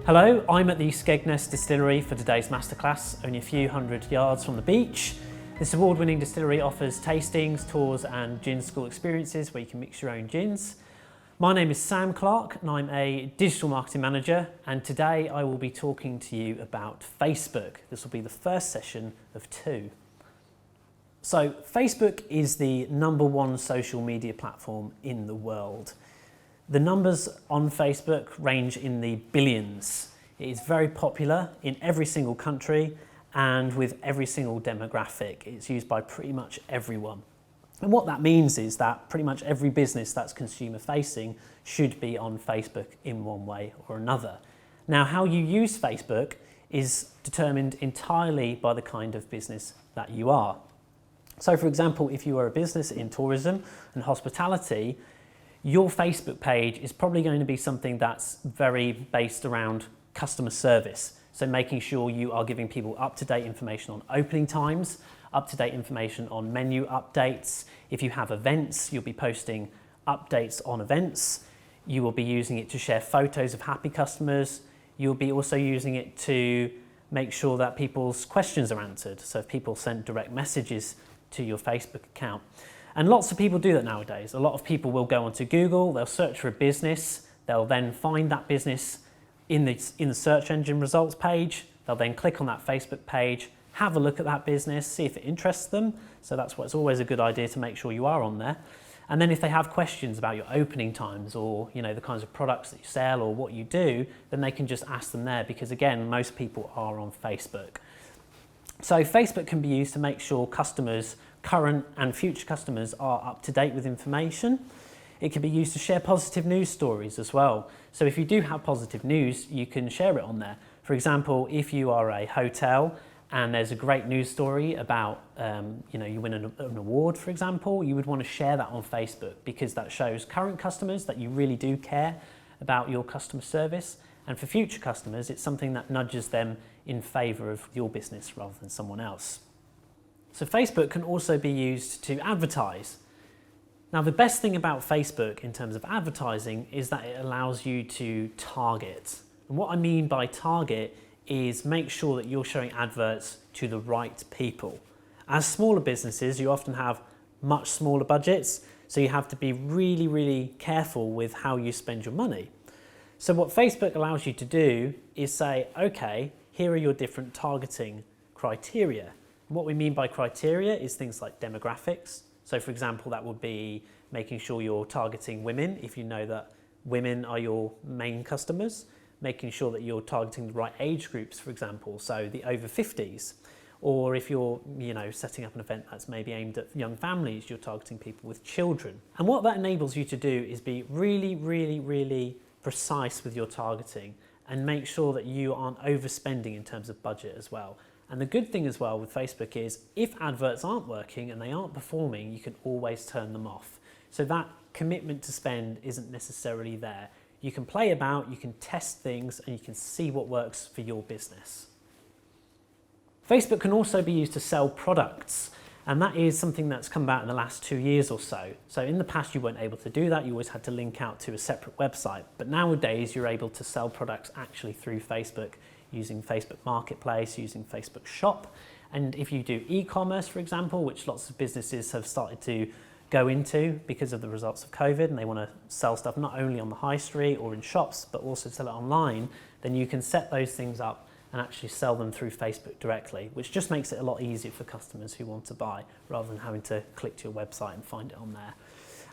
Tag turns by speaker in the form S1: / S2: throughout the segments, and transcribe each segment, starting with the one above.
S1: Hello, I'm at the Skegness Distillery for today's Masterclass, only a few hundred yards from the beach. This award-winning distillery offers tastings, tours and gin school experiences where you can mix your own gins. My name is Sam Clark and I'm a digital marketing manager, and today I will be talking to you about Facebook. This will be the first session of two. So Facebook is the #1 social media platform in the world. The numbers on Facebook range in the billions. It is very popular in every single country and with every single demographic. It's used by pretty much everyone. And what that means is that pretty much every business that's consumer facing should be on Facebook in one way or another. Now, how you use Facebook is determined entirely by the kind of business that you are. So for example, if you are a business in tourism and hospitality, your Facebook page is probably going to be something that's very based around customer service. So making sure you are giving people up-to-date information on opening times, up-to-date information on menu updates. If you have events, you'll be posting updates on events. You will be using it to share photos of happy customers. You'll be also using it to make sure that people's questions are answered. So if people send direct messages to your Facebook account. And lots of people do that nowadays. A lot of people will go onto Google, they'll search for a business, they'll then find that business in the search engine results page, they'll then click on that Facebook page, have a look at that business, see if it interests them. So that's why it's always a good idea to make sure you are on there. And then if they have questions about your opening times or the kinds of products that you sell or what you do, then they can just ask them there, because again, most people are on Facebook. So Facebook can be used to make sure customers, current and future customers, are up to date with information. It can be used to share positive news stories as well. So if you do have positive news, you can share it on there. For example, if you are a hotel and there's a great news story about, you win an award, for example, you would want to share that on Facebook, because that shows current customers that you really do care about your customer service. And for future customers, it's something that nudges them in favour of your business rather than someone else. So Facebook can also be used to advertise. Now, the best thing about Facebook in terms of advertising is that it allows you to target. And what I mean by target is make sure that you're showing adverts to the right people. As smaller businesses, you often have much smaller budgets, so you have to be really, really careful with how you spend your money. So what Facebook allows you to do is say, okay, here are your different targeting criteria. What we mean by criteria is things like demographics. So for example, that would be making sure you're targeting women if you know that women are your main customers, making sure that you're targeting the right age groups, for example, so the over 50s. Or if you're setting up an event that's maybe aimed at young families, you're targeting people with children. And what that enables you to do is be really, really, really precise with your targeting and make sure that you aren't overspending in terms of budget as well. And the good thing as well with Facebook is if adverts aren't working and they aren't performing, you can always turn them off. So that commitment to spend isn't necessarily there. You can play about, you can test things, and you can see what works for your business. Facebook can also be used to sell products. And that is something that's come about in the last 2 years or so. So in the past, you weren't able to do that. You always had to link out to a separate website. But nowadays, you're able to sell products actually through Facebook using Facebook Marketplace, using Facebook Shop. And if you do e-commerce, for example, which lots of businesses have started to go into because of the results of COVID, and they want to sell stuff not only on the high street or in shops, but also sell it online, then you can set those things up and actually sell them through Facebook directly, which just makes it a lot easier for customers who want to buy rather than having to click to your website and find it on there.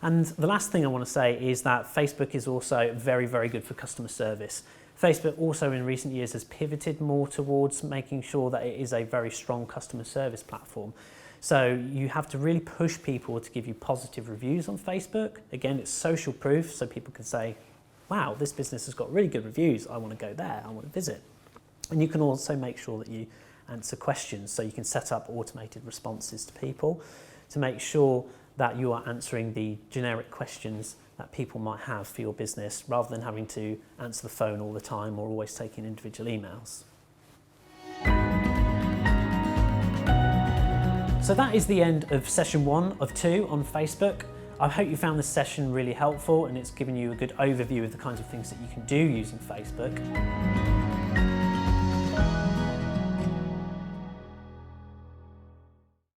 S1: And the last thing I want to say is that Facebook is also very, very good for customer service. Facebook also in recent years has pivoted more towards making sure that it is a very strong customer service platform. So you have to really push people to give you positive reviews on Facebook. Again, it's social proof, so people can say, wow, this business has got really good reviews. I want to go there, I want to visit. And you can also make sure that you answer questions, so you can set up automated responses to people to make sure that you are answering the generic questions that people might have for your business rather than having to answer the phone all the time or always taking individual emails. So that is the end of session 1 of 2 on Facebook. I hope you found this session really helpful and it's given you a good overview of the kinds of things that you can do using Facebook.